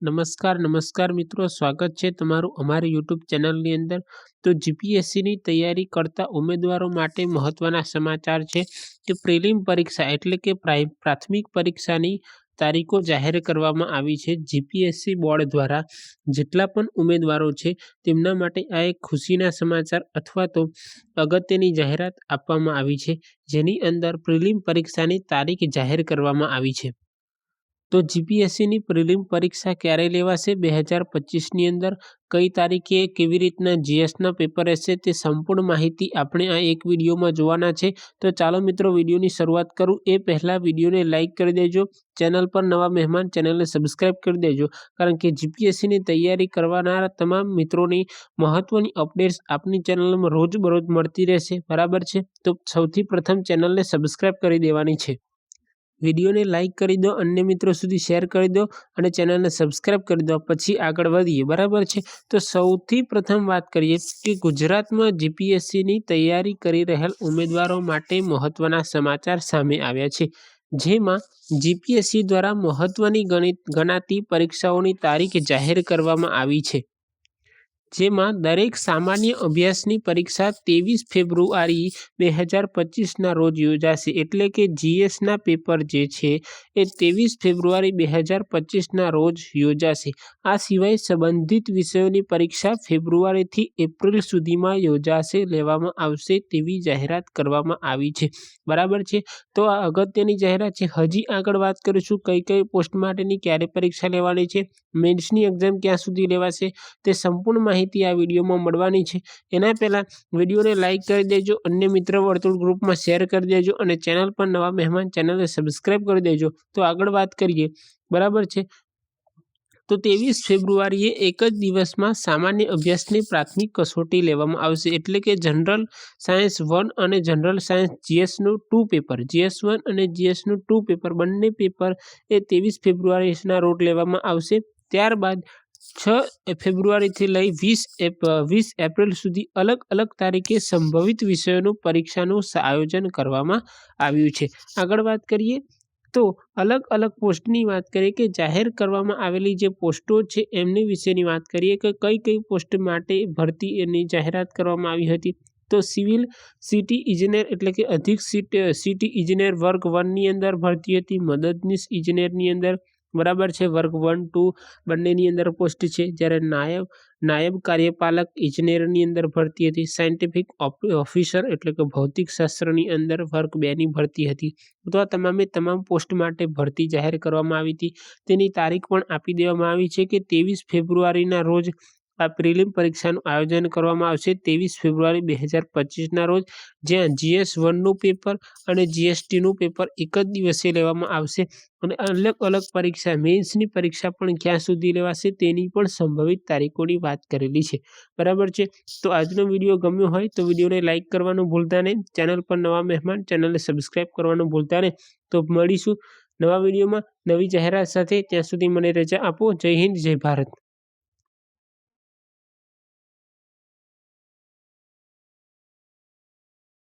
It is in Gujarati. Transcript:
નમસ્કાર મિત્રો, સ્વાગત છે તમારું અમારી યુટ્યુબ ચેનલની અંદર। તો જીપીએસસીની તૈયારી કરતા ઉમેદવારો માટે મહત્વના સમાચાર છે કે પ્રિલિમ પરીક્ષા એટલે કે પ્રાથમિક પરીક્ષાની તારીખો જાહેર કરવામાં આવી છે। જીપીએસસી બોર્ડ દ્વારા જેટલા પણ ઉમેદવારો છે તેમના માટે આ એક ખુશીના સમાચાર અથવા તો અગત્યની જાહેરાત આપવામાં આવી છે, જેની અંદર પ્રિલિમ પરીક્ષાની તારીખ જાહેર કરવામાં આવી છે। તો જીપીએસસીની પ્રિલિમ પરીક્ષા ક્યારે લેવાશે 2025ની અંદર, કઈ તારીખે, કેવી રીતના જીએસના પેપર રહેશે, તે સંપૂર્ણ માહિતી આપણે આ એક વિડીયોમાં જોવાના છે। તો ચાલો મિત્રો વિડીયોની શરૂઆત કરું એ પહેલાં વિડીયોને લાઇક કરી દેજો, ચેનલ પર નવા મહેમાન ચેનલને સબસ્ક્રાઈબ કરી દેજો, કારણ કે જીપીએસસીની તૈયારી કરવાના તમામ મિત્રોની મહત્વની અપડેટ્સ આપની ચેનલમાં રોજબરોજ મળતી રહેશે, બરાબર છે। તો સૌથી પ્રથમ ચેનલને સબસ્ક્રાઈબ કરી દેવાની છે। વિડીયોને લાઇક કરી દો, અન્ય મિત્રો સુધી શેર કરી દો અને ચેનલને સબસ્ક્રાઈબ કરી દો, પછી આગળ વધીએ, બરાબર છે। તો સૌથી પ્રથમ વાત કરીએ કે ગુજરાતમાં જીપીએસસીની તૈયારી કરી રહેલ ઉમેદવારો માટે મહત્વના સમાચાર સામે આવ્યા છે, જેમાં જીપીએસસી દ્વારા મહત્વની ગણાતી પરીક્ષાઓની તારીખ જાહેર કરવામાં આવી છે, જેમાં દરેક સામાન્ય અભ્યાસની પરીક્ષા 23 ફેબ્રુઆરી 2025ના રોજ યોજાશે, એટલે કે જીએસના પેપર જે છે એ 23 ફેબ્રુઆરી 2025ના રોજ યોજાશે। આ સિવાય સંબંધિત વિષયોની પરીક્ષા ફેબ્રુઆરીથી એપ્રિલ સુધીમાં લેવામાં આવશે તેવી જાહેરાત કરવામાં આવી છે, બરાબર છે। તો આ અગત્યની જાહેરાત છે। હજી આગળ વાત કરીશું કઈ પોસ્ટ માટેની ક્યારે પરીક્ષા લેવાની છે, મેન્સની એક્ઝામ ક્યાં સુધી લેવાશે, તે સંપૂર્ણ માહિતી આ વિડીયોમાં મળવાની છે। એના પહેલાં વિડીયોને લાઇક કરી દેજો, અન્ય મિત્ર વર્તુળ ગ્રુપમાં શેર કરી દેજો અને ચેનલ પર નવા મહેમાન ચેનલને સબસ્ક્રાઈબ કરી દેજો। તો આગળ વાત કરીએ, બરાબર છે। તો 23 ફેબ્રુઆરીએ એક જ દિવસમાં સામાન્ય અભ્યાસની પ્રાથમિક કસોટી લેવામાં આવશે, એટલે કે જનરલ સાયન્સ 1 અને જનરલ સાયન્સ જીએસનું 2 પેપર, જીએસ 1 અને જીએસનું 2 પેપર બંને પેપર એ 23 ફેબ્રુઆરીના રોજ લેવામાં આવશે। ત્યારબાદ 6 ફેબ્રુઆરીથી લઈ 20 એપ્રિલ સુધી અલગ અલગ તારીખે સંભવિત વિષયોનું પરીક્ષાનું આયોજન કરવામાં આવ્યું છે। આગળ વાત કરીએ તો અલગ અલગ પોસ્ટની વાત કરીએ કે જાહેર કરવામાં આવેલી જે પોસ્ટો છે એમની વિશેની વાત કરીએ કે કઈ પોસ્ટ માટે ભરતીની જાહેરાત કરવામાં આવી હતી। તો સિવિલ સિટી ઇજનેર એટલે કે અધિક સિટી ઇજનેર વર્ગ 1ની અંદર ભરતી હતી, મદદનીશ ઇજનેરની અંદર, બરાબર છે, વર્ગ 1, 2 બંનેની અંદર પોસ્ટ છે। જ્યારે નાયબ કાર્યપાલક ઇજનેરની અંદર ભરતી હતી, સાયન્ટિફિક ઓફિસર એટલે કે ભૌતિક શાસ્ત્રની અંદર વર્ગ 2ની ભરતી હતી। તો આ તમામ પોસ્ટ માટે ભરતી જાહેર કરવામાં આવી હતી, તેની તારીખ પણ આપી દેવામાં આવી છે કે 23 ફેબ્રુઆરીના રોજ આ પ્રિલિમ પરીક્ષાનું આયોજન કરવામાં આવશે, 23 ફેબ્રુઆરી 2025ના રોજ, જ્યાં જીએસ 1નું પેપર અને જીએસટીનું પેપર એક જ દિવસે લેવામાં આવશે અને અલગ અલગ પરીક્ષા મેન્સની પરીક્ષા પણ ક્યાં સુધી લેવાશે તેની પણ સંભવિત તારીખોની વાત કરેલી છે, બરાબર છે। તો આજનો વિડીયો ગમ્યો હોય તો વિડીયોને લાઇક કરવાનું ભૂલતા નહીં, ચેનલ પર નવા મહેમાન ચેનલને સબસ્ક્રાઈબ કરવાનું ભૂલતા નહીં। તો મળીશું નવા વિડીયોમાં નવી જાહેરાત સાથે, ત્યાં સુધી મને રજા આપો। જય હિન્દ, જય ભારત।